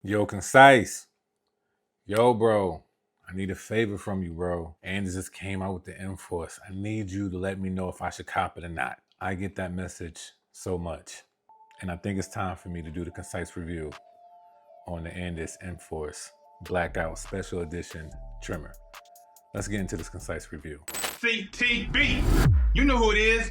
Yo, Concise. Yo, bro. I need a favor from you, bro. Andis just came out with the M Force. I need you to let me know if I should cop it or not. I get that message so much. And I think it's time for me to do the concise review on the Andis M Force Blackout Special Edition Trimmer. Let's get into this concise review. CTB. You know who it is.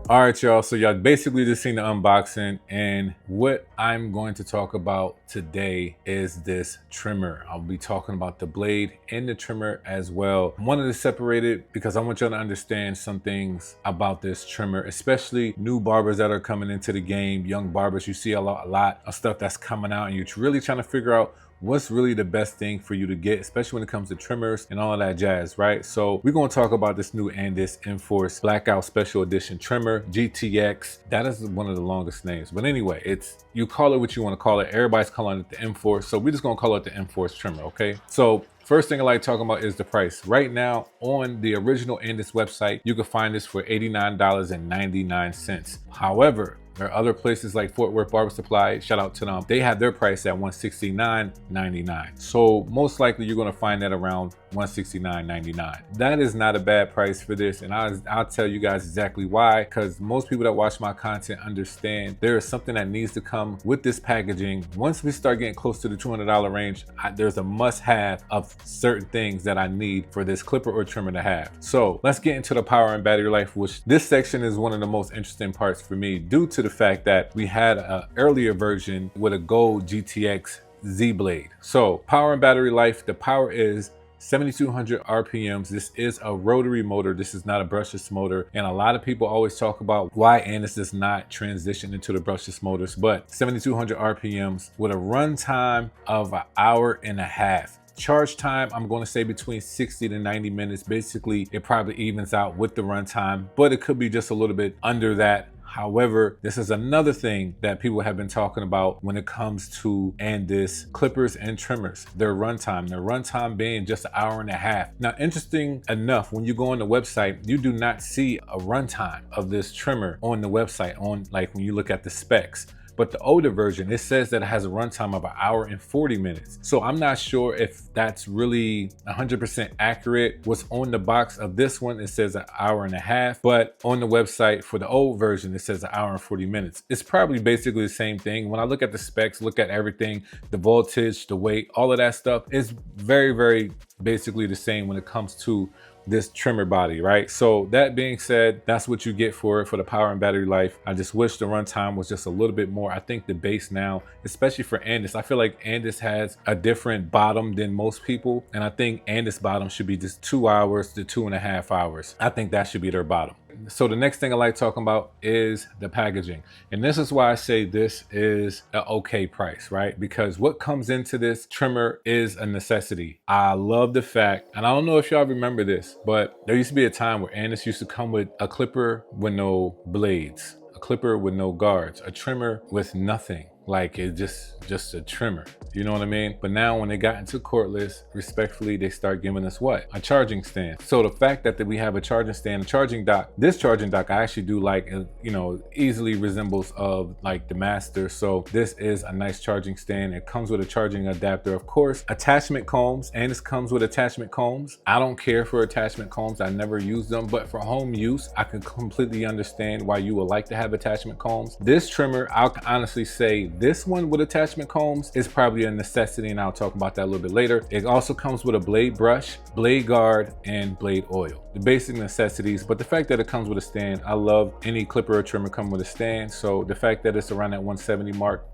All right, y'all. So y'all basically just seen the unboxing, and what I'm going to talk about today is this trimmer. I'll be talking about the blade and the trimmer as well. I wanted to separate it because I want y'all to understand some things about this trimmer, especially new barbers that are coming into the game, young barbers. You see a lot of stuff that's coming out, and you're really trying to figure out what's really the best thing for you to get, especially when it comes to trimmers and all of that jazz, right? So we're gonna talk about this new Andis M Force Blackout Special Edition Trimmer, GTX. That is one of the longest names. But anyway, you call it what you wanna call it. Everybody's calling it the M Force, so we're just gonna call it the M Force Trimmer, okay? So first thing I like talking about is the price. Right now on the original Andis website, you can find this for $89.99. However, there are other places like Fort Worth Barber Supply, shout out to them. They have their price at $169.99. So most likely you're gonna find that around $169.99. That is not a bad price for this, and I'll tell you guys exactly why, because most people that watch my content understand there is something that needs to come with this packaging. Once we start getting close to the $200 range, there's a must-have of certain things that I need for this clipper or trimmer to have. So let's get into the power and battery life, which this section is one of the most interesting parts for me due to the fact that we had an earlier version with a gold GTX Z blade. So power and battery life, the power is 7,200 RPMs. This is a rotary motor. This is not a brushless motor. And a lot of people always talk about why Andis does not transition into the brushless motors, but 7,200 RPMs with a runtime of an hour and a half. Charge time, I'm going to say between 60 to 90 minutes. Basically, it probably evens out with the runtime, but it could be just a little bit under that. However, this is another thing that people have been talking about when it comes to Andis clippers and trimmers, their runtime being just an hour and a half. Now, interesting enough, when you go on the website, you do not see a runtime of this trimmer on the website, like when you look at the specs. But the older version, it says that it has a runtime of an hour and 40 minutes. So I'm not sure if that's really 100% accurate. What's on the box of this one, it says an hour and a half, but on the website for the old version, it says an hour and 40 minutes. It's probably basically the same thing. When I look at the specs, look at everything, the voltage, the weight, all of that stuff is very basically the same when it comes to this trimmer body, right? So that being said, that's what you get for it, for the power and battery life. I just wish the runtime was just a little bit more. I think the base now, especially for Andis, I feel like Andis has a different bottom than most people, and I think Andis bottom should be just 2 hours to 2.5 hours. I think that should be their bottom. So the next thing I like talking about is the packaging. And this is why I say this is an okay price, right? Because what comes into this trimmer is a necessity. I love the fact, and I don't know if y'all remember this, but there used to be a time where Andis used to come with a clipper with no blades, a clipper with no guards, a trimmer with nothing. Like it's just a trimmer, you know what I mean? But now when they got into cordless, respectfully, they start giving us what? A charging stand. So the fact that we have a charging stand, a charging dock, this charging dock I actually do like, you know, easily resembles of like the Master. So this is a nice charging stand. It comes with a charging adapter, of course, attachment combs, and this comes with attachment combs. I don't care for attachment combs. I never use them, but for home use, I can completely understand why you would like to have attachment combs. This trimmer, I'll honestly say get this one with attachment combs is probably a necessity, and I'll talk about that a little bit later. It also comes with a blade brush, blade guard, and blade oil. The basic necessities, but the fact that it comes with a stand, I love any clipper or trimmer come with a stand. So the fact that it's around that 170 mark,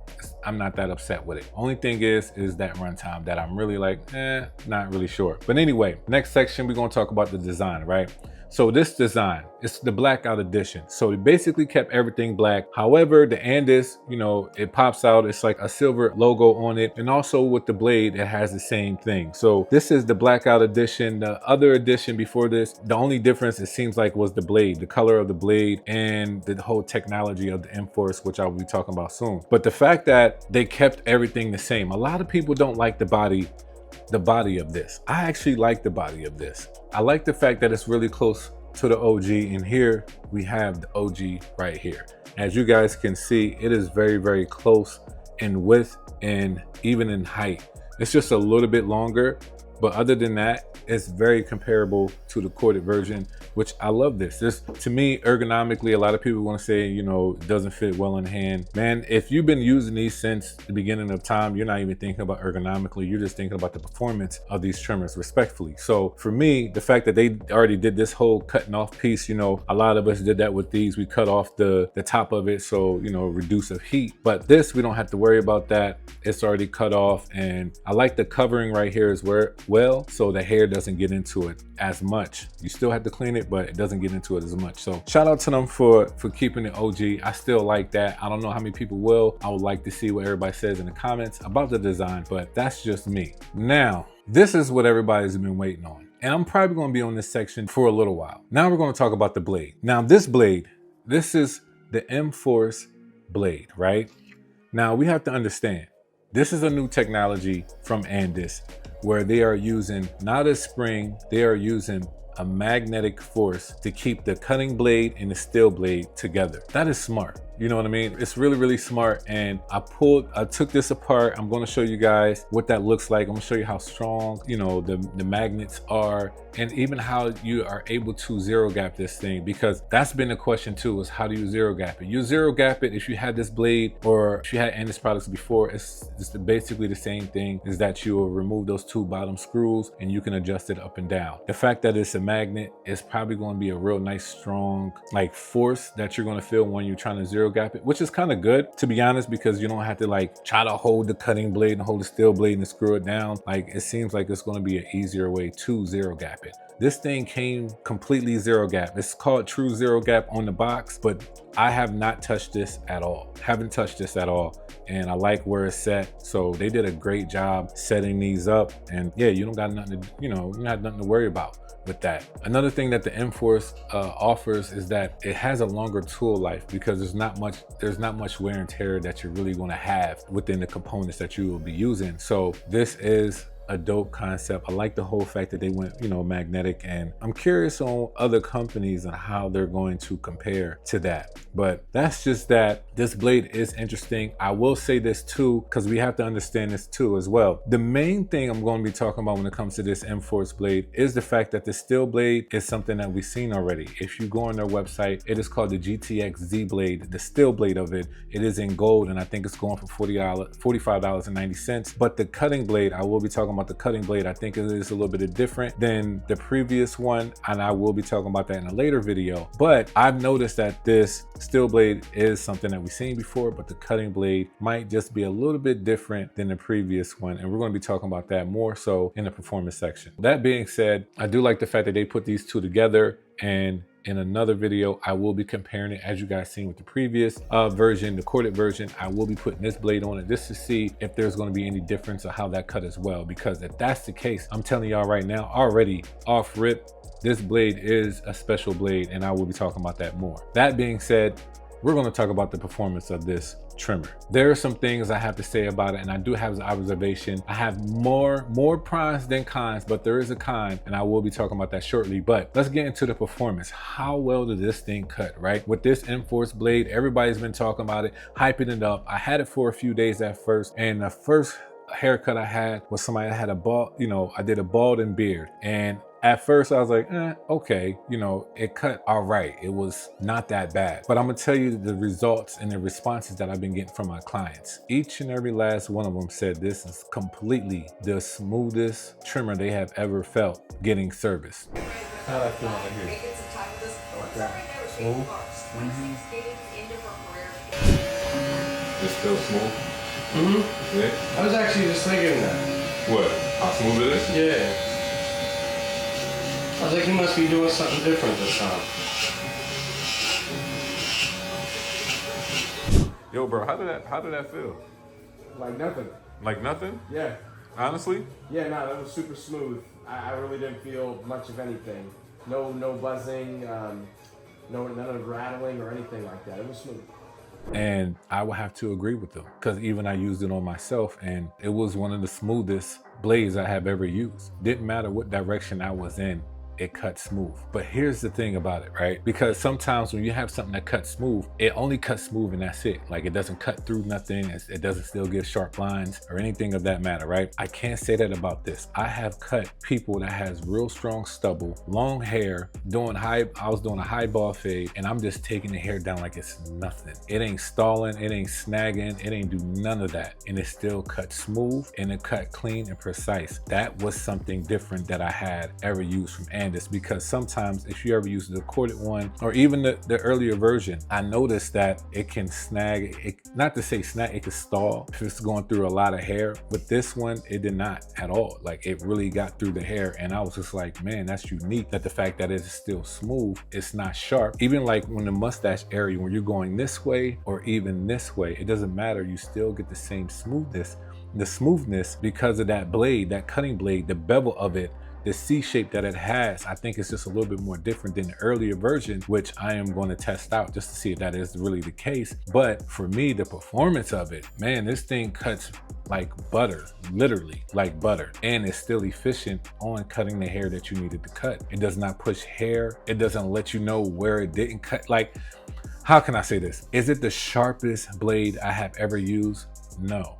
I'm not that upset with it. Only thing is that runtime that I'm really like, not really sure. But anyway, next section, we're gonna talk about the design, right? So this design, it's the blackout edition. So it basically kept everything black. However, the Andis, you know, it pops out. It's like a silver logo on it. And also with the blade, it has the same thing. So this is the blackout edition. The other edition before this, the only difference it seems like was the blade, the color of the blade, and the whole technology of the M Force, which I will be talking about soon. But the fact that they kept everything the same, a lot of people don't like the body of this. I actually like the body of this. I like the fact that it's really close to the OG, and here we have the OG right here. As you guys can see, it is very, very close in width and even in height. It's just a little bit longer, but other than that, it's very comparable to the corded version, which I love this. This, to me, ergonomically, a lot of people want to say, you know, it doesn't fit well in hand. Man, if you've been using these since the beginning of time, you're not even thinking about ergonomically. You're just thinking about the performance of these trimmers, respectfully. So for me, the fact that they already did this whole cutting off piece, you know, a lot of us did that with these. We cut off the top of it, so, you know, reduce of heat. But this, we don't have to worry about that. It's already cut off, and I like the covering right here as well, so the hair doesn't get into it as much. You still have to clean it, but it doesn't get into it as much. So shout out to them for keeping it OG. I still like that. I don't know how many people will. I would like to see what everybody says in the comments about the design, but that's just me. Now, this is what everybody's been waiting on, and I'm probably going to be on this section for a little while. Now we're going to talk about the blade. Now this blade, this is the M Force blade, right? Now we have to understand, this is a new technology from Andis, where they are using not a spring, they are using a magnetic force to keep the cutting blade and the steel blade together. That is smart. You know what I mean? It's really, really smart. And I took this apart. I'm going to show you guys what that looks like. I'm going to show you how strong, you know, the magnets are, and even how you are able to zero gap this thing, because that's been a question too, is how do you zero gap it? You zero gap it if you had this blade, or if you had Andis products before, it's basically the same thing, is that you will remove those two bottom screws and you can adjust it up and down. The fact that it's a magnet is probably going to be a real nice, strong, like, force that you're going to feel when you're trying to zero gap it, which is kind of good, to be honest, because you don't have to like try to hold the cutting blade and hold the steel blade and screw it down. Like, it seems like it's going to be an easier way to zero gap it. This thing came completely zero gap. It's called True Zero Gap on the box, but I have not touched this at all. Haven't touched this at all. And I like where it's set. So they did a great job setting these up. And yeah, you don't got nothing to, you don't have nothing to worry about with that. Another thing that the M Force offers is that it has a longer tool life, because there's not much wear and tear that you're really going to have within the components that you will be using. So this is a dope concept. I like the whole fact that they went, magnetic, and I'm curious on other companies and how they're going to compare to that. But that's just that. This blade is interesting. I will say this too, because we have to understand this too as well. The main thing I'm going to be talking about when it comes to this M Force blade is the fact that the steel blade is something that we've seen already. If you go on their website, it is called the GTX Z blade, the steel blade of it. It is in gold, and I think it's going for $45.90. But the cutting blade, I will be talking about the cutting blade. I think it is a little bit different than the previous one, and I will be talking about that in a later video. But I've noticed that this steel blade is something that we've seen before, but the cutting blade might just be a little bit different than the previous one, and we're going to be talking about that more so in the performance section. That being said, I do like the fact that they put these two together, and in another video, I will be comparing it, as you guys seen with the previous version, the corded version. I will be putting this blade on it just to see if there's going to be any difference of how that cut as well. Because if that's the case, I'm telling y'all right now, already off rip, this blade is a special blade, and I will be talking about that more. That being said, we're going to talk about the performance of this trimmer. There are some things I have to say about it, and I do have an observation. I have more pros than cons, but there is a con, and I will be talking about that shortly. But let's get into the performance. How well did this thing cut, right? With this M Force blade, everybody's been talking about it, hyping it up. I had it for a few days at first, and the first haircut I had was somebody that had a bald, I did a bald and beard, and At first I was like, okay, you know, it cut all right. It was not that bad. But I'm gonna tell you the results and the responses that I've been getting from my clients. Each and every last one of them said this is completely the smoothest trimmer they have ever felt getting service. How I feel right here? Okay. Smooth? It's still smooth? Mm-hmm. Yeah. I was actually just thinking that. What? How smooth it is? Yeah. I was like, he must be doing something different this time. Yo, bro, how did that feel? Like nothing. Like nothing? Yeah. Honestly? Yeah, no, that was super smooth. I really didn't feel much of anything. No buzzing, none of rattling or anything like that. It was smooth. And I would have to agree with them because even I used it on myself and it was one of the smoothest blades I have ever used. Didn't matter what direction I was in, it cut smooth. But here's the thing about it, right? Because sometimes when you have something that cuts smooth, it only cuts smooth and that's it. Like it doesn't cut through nothing. It doesn't still give sharp lines or anything of that matter, right? I can't say that about this. I have cut people that has real strong stubble, long hair, I was doing a high ball fade and I'm just taking the hair down like it's nothing. It ain't stalling, it ain't snagging, it ain't do none of that. And it still cut smooth and it cut clean and precise. That was something different that I had ever used from Andis, because sometimes if you ever use the corded one or even the earlier version, I noticed that it can snag, not to say snag, it can stall if it's going through a lot of hair. With this one, it did not at all. Like it really got through the hair and I was just like, man, that's unique, that the fact that it is still smooth, it's not sharp. Even like when the mustache area, when you're going this way or even this way, it doesn't matter, you still get the same smoothness. The smoothness because of that blade, that cutting blade, the bevel of it, the C shape that it has, I think it's just a little bit more different than the earlier version, which I am going to test out just to see if that is really the case. But for me, the performance of it, man, this thing cuts like butter, literally like butter, and it's still efficient on cutting the hair that you needed to cut. It does not push hair. It doesn't let you know where it didn't cut. Like, how can I say this? Is it the sharpest blade I have ever used? No.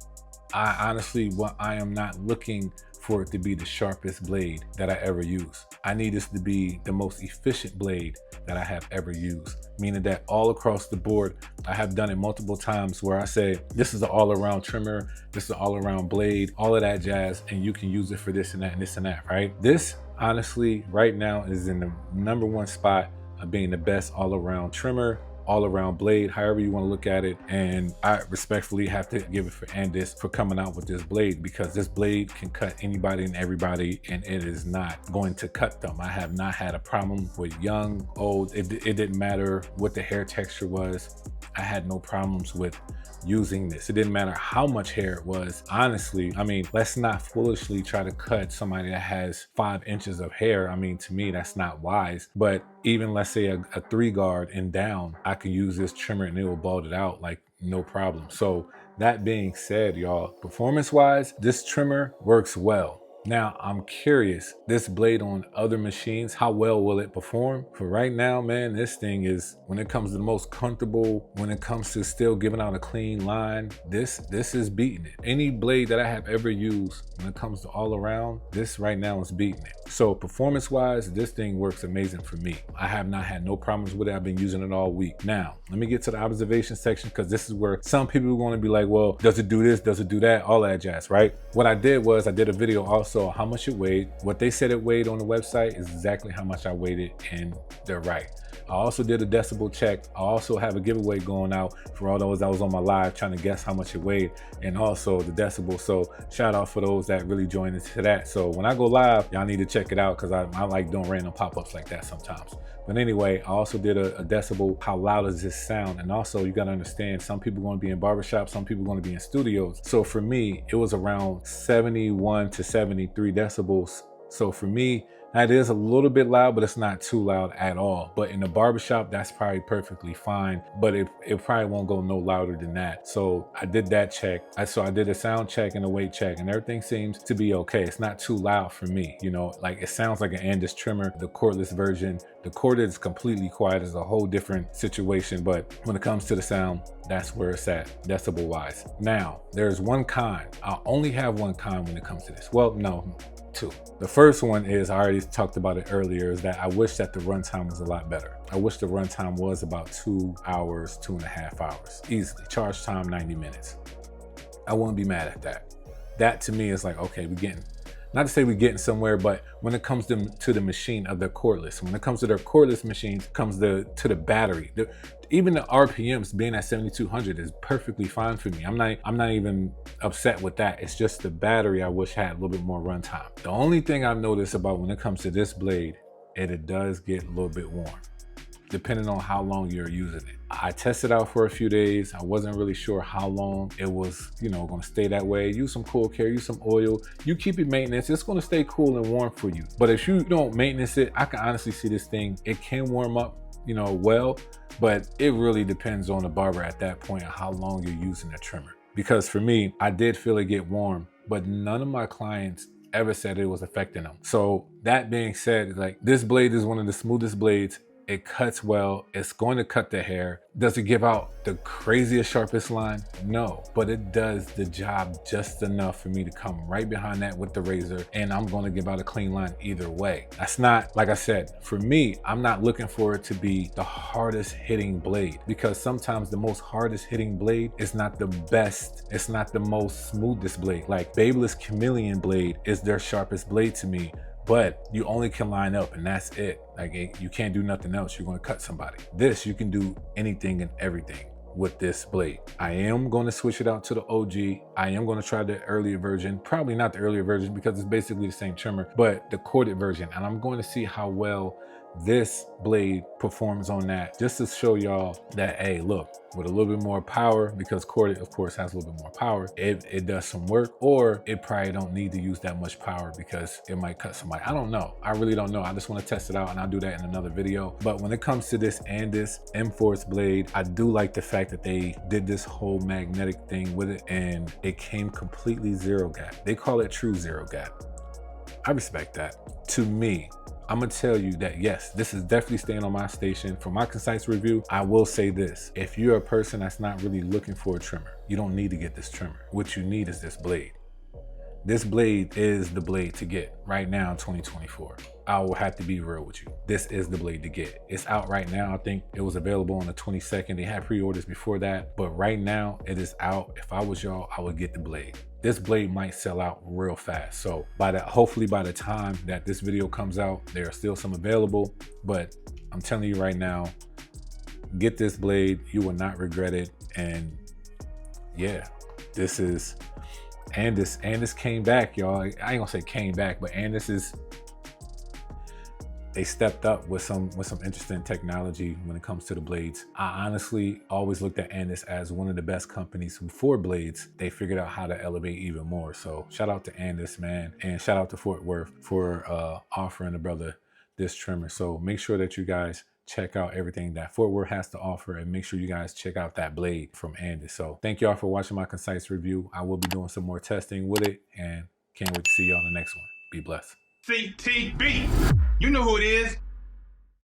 I honestly, I am not looking for it to be the sharpest blade that I ever use. I need this to be the most efficient blade that I have ever used, meaning that all across the board, I have done it multiple times where I say, this is an all-around trimmer, this is an all-around blade, all of that jazz, and you can use it for this and that and this and that, right? This, honestly, right now is in the #1 spot of being the best all-around trimmer, all-around blade, however you want to look at it. And I respectfully have to give it for Andis for coming out with this blade, because this blade can cut anybody and everybody and it is not going to cut them. I have not had a problem with young, old, it didn't matter what the hair texture was. I had no problems with using this. It didn't matter how much hair it was. Honestly, I mean, let's not foolishly try to cut somebody that has 5 inches of hair. I mean, to me, that's not wise. But even let's say a 3 guard and down, I could use this trimmer and it will bald it out like no problem. So that being said, y'all, performance wise, this trimmer works well. Now, I'm curious, this blade on other machines, how well will it perform? For right now, man, this thing is, when it comes to the most comfortable, when it comes to still giving out a clean line, this is beating it. Any blade that I have ever used, when it comes to all around, this right now is beating it. So performance-wise, this thing works amazing for me. I have not had no problems with it. I've been using it all week. Now, let me get to the observation section, because this is where some people are going to be like, well, does it do this? Does it do that? All that jazz, right? What I did was I did a video also how much it weighed. What they said it weighed on the website is exactly how much I weighed it, and they're right. I also did a decibel check. I also have a giveaway going out for all those that was on my live trying to guess how much it weighed, and also the decibel. So shout out for those that really joined into that. So when I go live, y'all need to check it out, because I like doing random pop-ups like that sometimes. But anyway, I also did a decibel, how loud does this sound? And also you gotta understand, some people are gonna be in barbershops, some people are gonna be in studios. So for me, it was around 71 to 73 decibels. So for me, that is a little bit loud, but it's not too loud at all. But in the barbershop, that's probably perfectly fine, but it probably won't go no louder than that. So I did that check. So I did a sound check and a weight check, and everything seems to be okay. It's not too loud for me, you know, like it sounds like an Andis trimmer, the cordless version. The corded is completely quiet. It's a whole different situation, but when it comes to the sound, that's where it's at, decibel wise. Now, there's one con. I only have one con when it comes to this. Well, no, two. The first one is, I already talked about it earlier, is that I wish that the runtime was a lot better. I wish the runtime was about 2 hours, 2.5 hours, easily. Charge time 90 minutes. I wouldn't be mad at that. That to me is like, okay, we're getting, not to say we're getting somewhere, but when it comes to the machine of the cordless, when it comes to their cordless machines, comes to the battery. Even the RPMs being at 7,200 is perfectly fine for me. I'm not even upset with that. It's just the battery I wish had a little bit more runtime. The only thing I've noticed about when it comes to this blade, it does get a little bit warm, depending on how long you're using it. I tested out for a few days. I wasn't really sure how long it was, gonna stay that way. Use some cool care, use some oil. You keep it maintenance, it's gonna stay cool and warm for you. But if you don't maintenance it, I can honestly see this thing, it can warm up, well, but it really depends on the barber at that point and how long you're using the trimmer. Because for me, I did feel it get warm, but none of my clients ever said it was affecting them. So that being said, like, this blade is one of the smoothest blades. It cuts well, it's going to cut the hair. Does it give out the craziest, sharpest line? No, but it does the job just enough for me to come right behind that with the razor, and I'm gonna give out a clean line either way. That's not, like I said, for me, I'm not looking for it to be the hardest hitting blade, because sometimes the most hardest hitting blade is not the best, it's not the most smoothest blade. Like Babel's Chameleon blade is their sharpest blade to me, but you only can line up and that's it. Like, you can't do nothing else. You're gonna cut somebody. This, you can do anything and everything with this blade. I am gonna switch it out to the OG. I am gonna try the earlier version. Probably not the earlier version because it's basically the same trimmer, but the corded version. And I'm going to see how well this blade performs on that, just to show y'all that, hey, look, with a little bit more power, because corded of course has a little bit more power, it does some work, or it probably don't need to use that much power because it might cut somebody. I don't know, I really don't know. I just want to test it out, and I'll do that in another video. But when it comes to this Andis M Force blade, I do like the fact that they did this whole magnetic thing with it, and it came completely zero gap. They call it true zero gap. I respect that. To me, I'm gonna tell you that yes, this is definitely staying on my station. For my Concise review, I will say this: if you're a person that's not really looking for a trimmer, you don't need to get this trimmer. What you need is this blade. This blade is the blade to get right now in 2024. I will have to be real with you. This is the blade to get. It's out right now. I think it was available on the 22nd. They had pre-orders before that, but right now it is out. If I was y'all, I would get the blade. This blade might sell out real fast. So hopefully by the time that this video comes out, there are still some available, but I'm telling you right now, get this blade. You will not regret it. And yeah, this is Andis. Andis came back, y'all. I ain't gonna say came back, but Andis is, they stepped up with some interesting technology when it comes to the blades. I honestly always looked at Andis as one of the best companies for blades. They figured out how to elevate even more. So shout out to Andis, man, and shout out to Fort Worth for offering a brother this trimmer. So make sure that you guys check out everything that Fort Worth has to offer, and make sure you guys check out that blade from Andis. So thank y'all for watching my Concise review. I will be doing some more testing with it, and can't wait to see y'all in the next one. Be blessed. CTB, you know who it is.